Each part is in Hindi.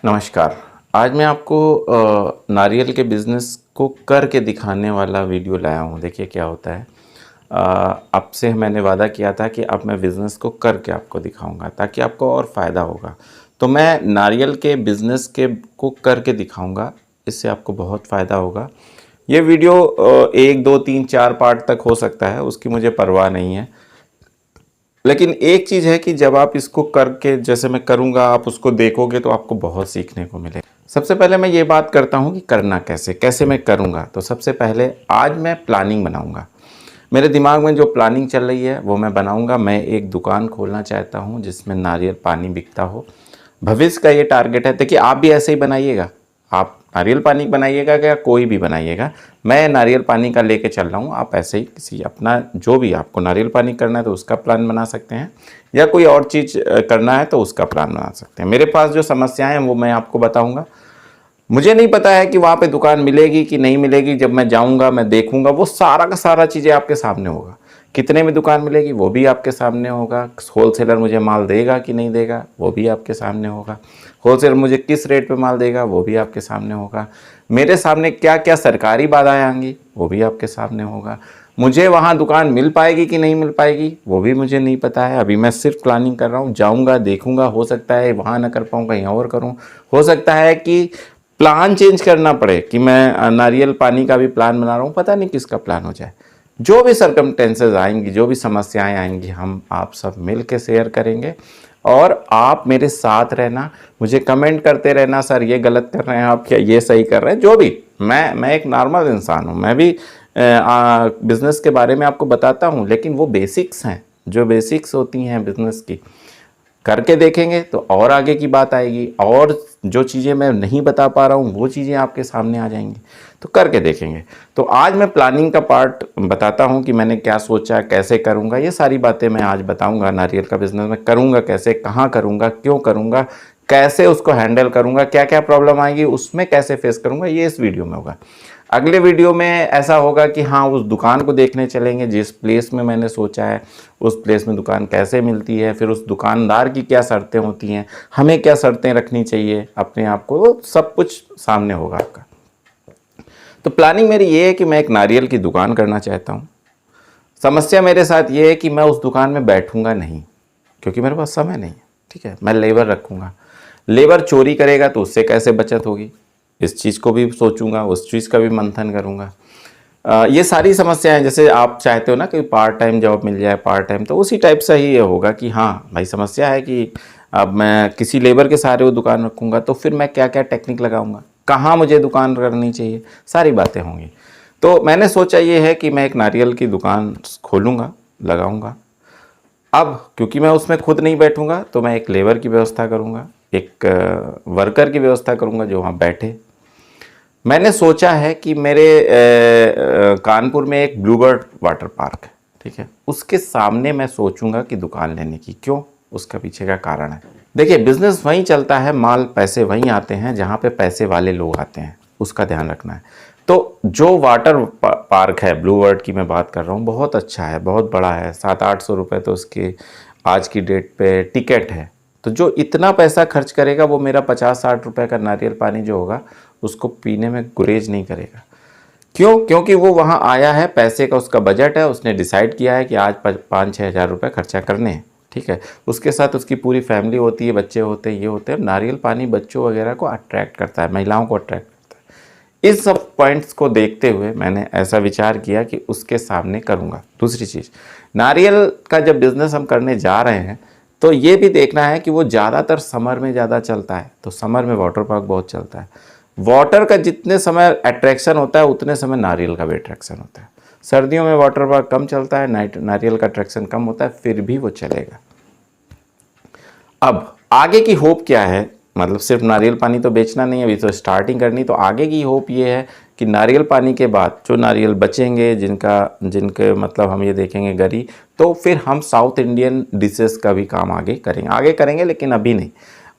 नमस्कार। आज मैं आपको नारियल के बिज़नेस को करके दिखाने वाला वीडियो लाया हूँ। देखिए क्या होता है, आपसे मैंने वादा किया था कि अब मैं बिज़नेस को करके आपको दिखाऊँगा ताकि आपको और फ़ायदा होगा। तो मैं नारियल के बिज़नेस के को करके दिखाऊँगा, इससे आपको बहुत फ़ायदा होगा। ये वीडियो 1, 2, 3, 4 पार्ट तक हो सकता है, उसकी मुझे परवाह नहीं है। लेकिन एक चीज़ है कि जब आप इसको करके जैसे मैं करूँगा, आप उसको देखोगे तो आपको बहुत सीखने को मिलेगा। सबसे पहले मैं ये बात करता हूँ कि करना कैसे मैं करूँगा। तो सबसे पहले आज मैं प्लानिंग बनाऊँगा। मेरे दिमाग में जो प्लानिंग चल रही है वो मैं बनाऊँगा। मैं एक दुकान खोलना चाहता हूँ जिसमें नारियल पानी बिकता हो। भविष्य का ये टारगेट है। देखिए आप भी ऐसे ही बनाइएगा। आप नारियल पानी बनाइएगा या कोई भी बनाइएगा, मैं नारियल पानी का लेके चल रहा हूँ। आप ऐसे ही किसी अपना जो भी आपको नारियल पानी करना है तो उसका प्लान बना सकते हैं, या कोई और चीज़ करना है तो उसका प्लान बना सकते हैं। मेरे पास जो समस्याएं हैं वो मैं आपको बताऊंगा। मुझे नहीं पता है कि वहाँ पे दुकान मिलेगी कि नहीं मिलेगी। जब मैं जाऊँगा, मैं देखूँगा, वो सारा का सारा चीज़ें आपके सामने होगा। कितने में दुकान मिलेगी वो भी आपके सामने होगा। होलसेलर मुझे माल देगा कि नहीं देगा वो भी आपके सामने होगा। होलसेलर मुझे किस रेट पे माल देगा वो भी आपके सामने होगा। मेरे सामने क्या क्या सरकारी बाधाएं आएंगी वो भी आपके सामने होगा। मुझे वहाँ दुकान मिल पाएगी कि नहीं मिल पाएगी वो भी मुझे नहीं पता है। अभी मैं सिर्फ प्लानिंग कर रहा हूँ। जाऊँगा, देखूँगा, हो सकता है वहाँ ना कर पाऊँ, कहीं और करूँ। हो सकता है कि प्लान चेंज करना पड़े, कि मैं नारियल पानी का भी प्लान बना रहा हूँ, पता नहीं किसका प्लान हो जाए। जो भी सर्कमटेंसेस आएंगी, जो भी समस्याएं आएंगी, हम आप सब मिल के शेयर करेंगे। और आप मेरे साथ रहना, मुझे कमेंट करते रहना, सर ये गलत कर रहे हैं आप, क्या ये सही कर रहे हैं। जो भी, मैं एक नॉर्मल इंसान हूँ। मैं भी बिज़नेस के बारे में आपको बताता हूँ, लेकिन वो बेसिक्स हैं, जो बेसिक्स होती हैं बिज़नेस की। करके देखेंगे तो और आगे की बात आएगी, और जो चीज़ें मैं नहीं बता पा रहा हूँ वो चीज़ें आपके सामने आ जाएंगी। तो करके देखेंगे। तो आज मैं प्लानिंग का पार्ट बताता हूँ कि मैंने क्या सोचा, कैसे करूँगा। ये सारी बातें मैं आज बताऊँगा। नारियल का बिज़नेस मैं करूँगा कैसे, कहाँ करूँगा, क्यों करूँगा, कैसे उसको हैंडल करूँगा, क्या क्या प्रॉब्लम आएगी, उसमें कैसे फेस करूँगा, ये इस वीडियो में होगा। अगले वीडियो में ऐसा होगा कि हाँ, उस दुकान को देखने चलेंगे जिस प्लेस में मैंने सोचा है। उस प्लेस में दुकान कैसे मिलती है, फिर उस दुकानदार की क्या शर्तें होती हैं, हमें क्या शर्तें रखनी चाहिए अपने आप को, वो सब कुछ सामने होगा आपका। तो प्लानिंग मेरी ये है कि मैं एक नारियल की दुकान करना चाहता हूँ। समस्या मेरे साथ ये है कि मैं उस दुकान में बैठूंगा नहीं, क्योंकि मेरे पास समय नहीं है। ठीक है, मैं लेबर रखूँगा। लेबर चोरी करेगा तो उससे कैसे बचत होगी, इस चीज़ को भी सोचूंगा, उस चीज़ का भी मंथन करूँगा। ये सारी समस्याएं, जैसे आप चाहते हो ना कि पार्ट टाइम जॉब मिल जाए, पार्ट टाइम, तो उसी टाइप से ही ये होगा कि हाँ भाई, समस्या है कि अब मैं किसी लेबर के सहारे वो दुकान रखूँगा तो फिर मैं क्या क्या टेक्निक लगाऊंगा, कहाँ मुझे दुकान करनी चाहिए, सारी बातें होंगी। तो मैंने सोचा ये है कि मैं एक नारियल की दुकान खोलूँगा, लगाऊँगा। अब क्योंकि मैं उसमें खुद नहीं बैठूँगा तो मैं एक लेबर की व्यवस्था करूँगा, एक वर्कर की व्यवस्था करूँगा जो वहाँ बैठे। मैंने सोचा है कि मेरे कानपुर में एक ब्लूबर्ड वाटर पार्क है। ठीक है, उसके सामने मैं सोचूंगा कि दुकान लेने की। क्यों, उसका पीछे का कारण है। देखिए बिजनेस वहीं चलता है, माल पैसे वहीं आते हैं जहाँ पे पैसे वाले लोग आते हैं, उसका ध्यान रखना है। तो जो वाटर पार्क है, ब्लूबर्ड की मैं बात कर रहा हूँ, बहुत अच्छा है, बहुत बड़ा है। 700-800 रुपये तो उसके आज की डेट पे टिकट है। तो जो इतना पैसा खर्च करेगा वो मेरा 50-60 रुपये का नारियल पानी जो होगा उसको पीने में गुरेज नहीं करेगा। क्यों? क्योंकि वो वहाँ आया है, पैसे का उसका बजट है, उसने डिसाइड किया है कि आज 5-6 हज़ार रुपये खर्चा करने हैं। ठीक है, उसके साथ उसकी पूरी फैमिली होती है, बच्चे होते हैं, ये होते हैं। नारियल पानी बच्चों वगैरह को अट्रैक्ट करता है, महिलाओं को अट्रैक्ट करता है। इस सब पॉइंट्स को देखते हुए मैंने ऐसा विचार किया कि उसके सामने करूँगा। दूसरी चीज़, नारियल का जब बिज़नेस हम करने जा रहे हैं तो ये भी देखना है कि वो ज़्यादातर समर में ज़्यादा चलता है। तो समर में वाटर पार्क बहुत चलता है। वाटर का जितने समय अट्रैक्शन होता है उतने समय नारियल का भी अट्रैक्शन होता है। सर्दियों में वाटर पार्क कम चलता है, नारियल का अट्रैक्शन कम होता है, फिर भी वो चलेगा। अब आगे की होप क्या है, मतलब सिर्फ नारियल पानी तो बेचना नहीं है, अभी तो स्टार्टिंग करनी। तो आगे की होप ये है कि नारियल पानी के बाद जो नारियल बचेंगे, जिनके मतलब हम ये देखेंगे गरी, तो फिर हम साउथ इंडियन डिशेस का भी काम आगे करेंगे, लेकिन अभी नहीं।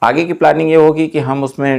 आगे की प्लानिंग ये होगी कि हम उसमें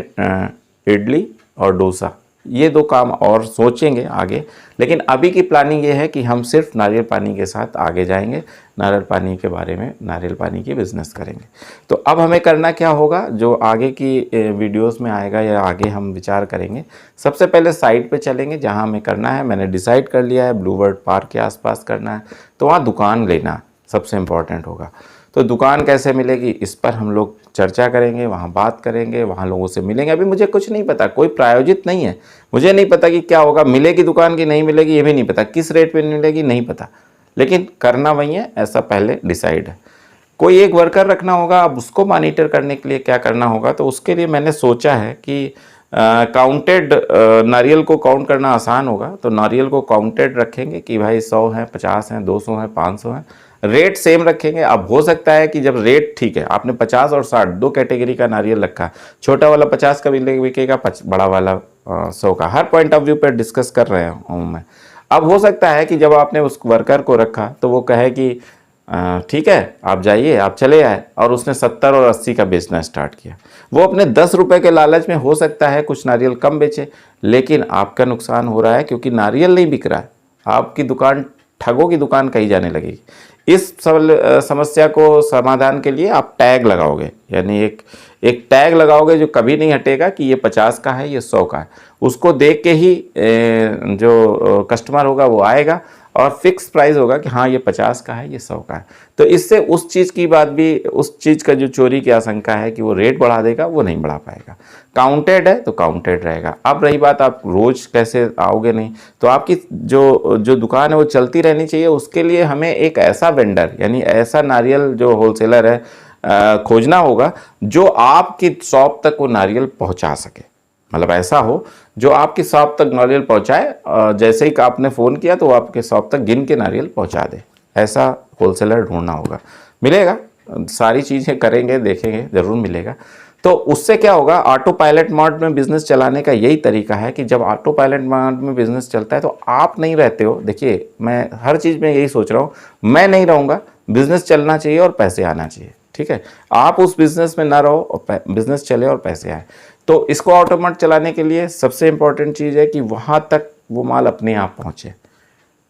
इडली और डोसा, ये 2 काम और सोचेंगे आगे, लेकिन अभी की प्लानिंग ये है कि हम सिर्फ नारियल पानी के साथ आगे जाएंगे, नारियल पानी के बारे में, नारियल पानी की बिज़नेस करेंगे। तो अब हमें करना क्या होगा, जो आगे की वीडियोस में आएगा या आगे हम विचार करेंगे। सबसे पहले साइट पे चलेंगे जहाँ हमें करना है, मैंने डिसाइड कर लिया है ब्लू वर्ल्ड पार्क के आसपास करना है, तो वहाँ दुकान लेना सबसे इम्पॉर्टेंट होगा। तो दुकान कैसे मिलेगी इस पर हम लोग चर्चा करेंगे, वहाँ बात करेंगे, वहाँ लोगों से मिलेंगे। अभी मुझे कुछ नहीं पता, कोई प्रायोजित नहीं है, मुझे नहीं पता कि क्या होगा, मिलेगी दुकान की नहीं मिलेगी ये भी नहीं पता, किस रेट पे मिलेगी नहीं पता, लेकिन करना वही है, ऐसा पहले डिसाइड है। कोई एक वर्कर रखना होगा, अब उसको मॉनिटर करने के लिए क्या करना होगा, तो उसके लिए मैंने सोचा है कि काउंटेड नारियल को काउंट करना आसान होगा, तो नारियल को काउंटेड रखेंगे कि भाई 100 हैं, 50 हैं, 200 हैं, 500 हैं, रेट सेम रखेंगे। अब हो सकता है कि जब रेट ठीक है, आपने 50 और 60 2 कैटेगरी का नारियल रखा, छोटा वाला 50 का बिकेगा, बड़ा वाला 100 का, हर पॉइंट ऑफ व्यू पर डिस्कस कर रहे हूँ मैं। अब हो सकता है कि जब आपने उस वर्कर को रखा तो वो कहे कि ठीक है आप जाइए, आप चले आए, और उसने 70 और 80 का बेचना स्टार्ट किया। वो अपने 10 रुपए के लालच में हो सकता है कुछ नारियल कम बेचे, लेकिन आपका नुकसान हो रहा है क्योंकि नारियल नहीं बिक रहा है, आपकी दुकान ठगों की दुकान कही जाने लगेगी। इस समस्या को समाधान के लिए आप टैग लगाओगे, यानी एक टैग लगाओगे जो कभी नहीं हटेगा कि ये 50 का है, ये 100 का है। उसको देख के ही जो कस्टमर होगा वो आएगा और फिक्स प्राइस होगा कि हाँ ये 50 का है, ये 100 का है। तो इससे उस चीज़ की बात भी, उस चीज़ का जो चोरी की आशंका है कि वो रेट बढ़ा देगा, वो नहीं बढ़ा पाएगा। काउंटेड है तो काउंटेड रहेगा। अब रही बात आप रोज़ कैसे आओगे, नहीं तो आपकी जो दुकान है वो चलती रहनी चाहिए। उसके लिए हमें एक ऐसा वेंडर, यानी ऐसा नारियल जो होलसेलर है खोजना होगा जो आपकी शॉप तक वो नारियल पहुंचा सके। मतलब ऐसा हो जो आपकी शॉप तक नारियल पहुंचाए, जैसे ही आपने फ़ोन किया तो वो आपके शॉप तक गिन के नारियल पहुंचा दे। ऐसा होलसेलर ढूंढना होगा, मिलेगा, सारी चीज़ें करेंगे, देखेंगे, ज़रूर मिलेगा। तो उससे क्या होगा, ऑटो पायलट मोड में बिज़नेस चलाने का यही तरीका है कि जब ऑटो पायलट मोड में बिज़नेस चलता है तो आप नहीं रहते हो। देखिए मैं हर चीज़ में यही सोच रहा हूँ, मैं नहीं रहूँगा, बिज़नेस चलना चाहिए और पैसे आना चाहिए, ठीक है। आप उस बिज़नेस में ना रहो और बिज़नेस चले और पैसे आए। तो इसको ऑटोमेट चलाने के लिए सबसे इम्पॉर्टेंट चीज़ है कि वहाँ तक वो माल अपने आप पहुँचे।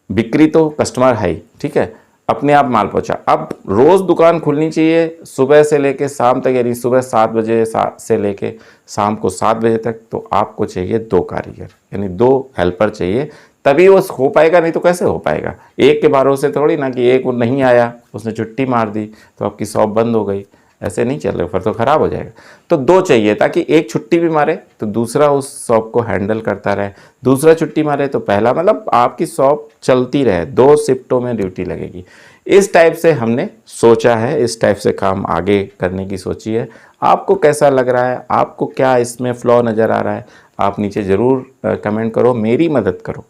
बिक्री तो कस्टमर है ही, ठीक है, अपने आप माल पहुँचा। अब रोज़ दुकान खुलनी चाहिए सुबह से लेके शाम तक, यानी सुबह 7 बजे से लेके शाम को 7 बजे तक। तो आपको चाहिए 2 कारीगर, यानी 2 हेल्पर चाहिए, तभी वो हो पाएगा, नहीं तो कैसे हो पाएगा। एक के भरोसे थोड़ी ना कि एक वो नहीं आया, उसने छुट्टी मार दी तो आपकी शॉप बंद हो गई, ऐसे नहीं चल रहे, फिर तो ख़राब हो जाएगा। तो 2 चाहिए ताकि एक छुट्टी भी मारे तो दूसरा उस शॉप को हैंडल करता रहे, दूसरा छुट्टी मारे तो पहला, मतलब आपकी शॉप चलती रहे, 2 शिफ्टों में ड्यूटी लगेगी। इस टाइप से हमने सोचा है, इस टाइप से काम आगे करने की सोची है। आपको कैसा लग रहा है, आपको क्या इसमें फ्लॉ नज़र आ रहा है, आप नीचे ज़रूर कमेंट करो, मेरी मदद करो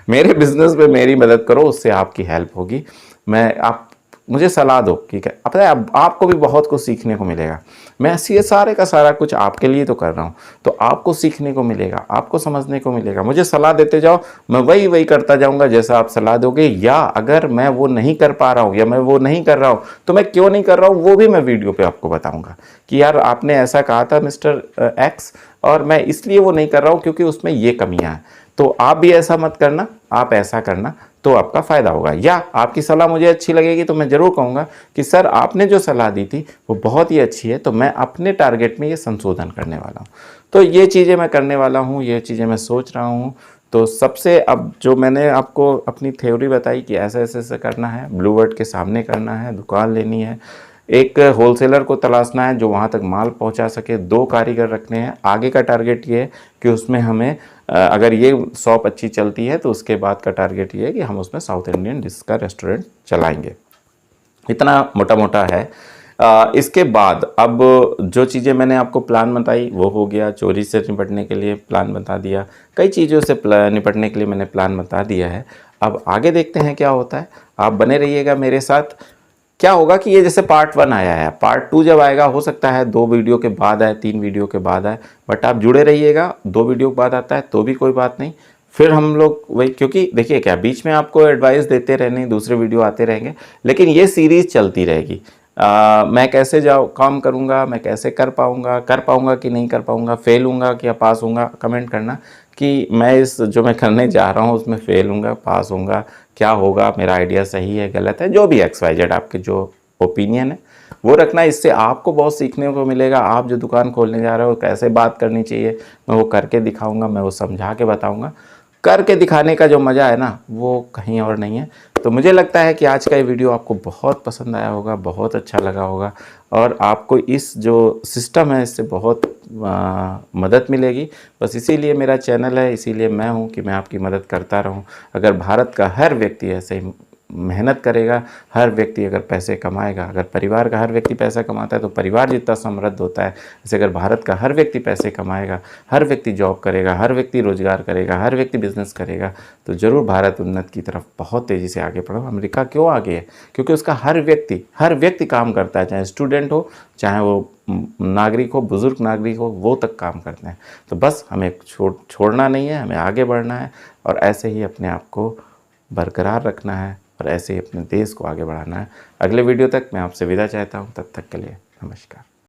मेरे बिज़नेस में मेरी मदद करो, उससे आपकी हेल्प होगी। आप मुझे सलाह दो, ठीक है। पता है आपको भी बहुत कुछ सीखने को मिलेगा। मैं ये सारे का सारा कुछ आपके लिए तो कर रहा हूँ, तो आपको सीखने को मिलेगा, आपको समझने को मिलेगा। मुझे सलाह देते जाओ, मैं वही करता जाऊँगा जैसा आप सलाह दोगे। या अगर मैं वो नहीं कर पा रहा हूँ या मैं वो नहीं कर रहा हूँ तो मैं क्यों नहीं कर रहा हूँ, वो भी मैं वीडियो पर आपको बताऊँगा कि यार आपने ऐसा कहा था मिस्टर एक्स, और मैं इसलिए वो नहीं कर रहा हूँ क्योंकि उसमें ये कमियाँ हैं। तो आप भी ऐसा मत करना, आप ऐसा करना तो आपका फ़ायदा होगा। या आपकी सलाह मुझे अच्छी लगेगी तो मैं ज़रूर कहूँगा कि सर आपने जो सलाह दी थी वो बहुत ही अच्छी है, तो मैं अपने टारगेट में ये संशोधन करने वाला हूँ। तो ये चीज़ें मैं करने वाला हूँ, ये चीज़ें मैं सोच रहा हूँ। तो सबसे, अब जो मैंने आपको अपनी थ्योरी बताई कि ऐसे ऐसे ऐसे करना है, ब्लू वर्ल्ड के सामने करना है, दुकान लेनी है, एक होलसेलर को तलाशना है जो वहाँ तक माल पहुँचा सके, 2 कारीगर रखने हैं। आगे का टारगेट ये है कि उसमें हमें अगर ये शॉप अच्छी चलती है तो उसके बाद का टारगेट ये है कि हम उसमें साउथ इंडियन डिश का रेस्टोरेंट चलाएंगे। इतना मोटा मोटा है। इसके बाद अब जो चीज़ें मैंने आपको प्लान बताई वो हो गया, चोरी से निपटने के लिए प्लान बता दिया, कई चीज़ों से निपटने के लिए मैंने प्लान बता दिया है। अब आगे देखते हैं क्या होता है, आप बने रहिएगा मेरे साथ। क्या होगा कि ये जैसे पार्ट 1 आया है, पार्ट 2 जब आएगा हो सकता है 2 वीडियो के बाद आए, 3 वीडियो के बाद आए, बट आप जुड़े रहिएगा। 2 वीडियो के बाद आता है तो भी कोई बात नहीं, फिर हम लोग वही, क्योंकि देखिए क्या, बीच में आपको एडवाइस देते रहने, दूसरे वीडियो आते रहेंगे, लेकिन ये सीरीज़ चलती रहेगी। मैं कैसे काम करूँगा, मैं कैसे कर पाऊँगा कि नहीं कर पाऊँगा, फेल हूँगा कि या पास हूँगा। कमेंट करना कि मैं इस जो मैं करने जा रहा हूँ उसमें फेल हूँगा, पास हूँगा, क्या होगा, मेरा आइडिया सही है, गलत है, जो भी XYZ आपके जो ओपिनियन है वो रखना। इससे आपको बहुत सीखने को मिलेगा। आप जो दुकान खोलने जा रहे हो कैसे बात करनी चाहिए, मैं वो करके दिखाऊंगा, मैं वो समझा के बताऊंगा। करके दिखाने का जो मज़ा है ना वो कहीं और नहीं है। तो मुझे लगता है कि आज का ये वीडियो आपको बहुत पसंद आया होगा, बहुत अच्छा लगा होगा और आपको इस जो सिस्टम है इससे बहुत मदद मिलेगी। बस इसीलिए मेरा चैनल है, इसीलिए मैं हूँ कि मैं आपकी मदद करता रहूँ। अगर भारत का हर व्यक्ति ऐसे ही मेहनत करेगा, हर व्यक्ति अगर पैसे कमाएगा, अगर परिवार का हर व्यक्ति पैसा कमाता है तो परिवार जितना समृद्ध होता है, जैसे अगर भारत का हर व्यक्ति पैसे कमाएगा, हर व्यक्ति जॉब करेगा, हर व्यक्ति रोजगार करेगा, हर व्यक्ति बिजनेस करेगा, तो ज़रूर भारत उन्नत की तरफ बहुत तेज़ी से आगे बढ़ेगा। अमेरिका क्यों आगे है? क्योंकि उसका हर व्यक्ति काम करता है, चाहे स्टूडेंट हो, चाहे वो नागरिक हो, बुज़ुर्ग नागरिक हो, वो तक काम करते हैं। तो बस हमें छोड़ना नहीं है, हमें आगे बढ़ना है और ऐसे ही अपने आप को बरकरार रखना है और ऐसे ही अपने देश को आगे बढ़ाना है। अगले वीडियो तक मैं आपसे विदा चाहता हूँ, तब तक के लिए नमस्कार।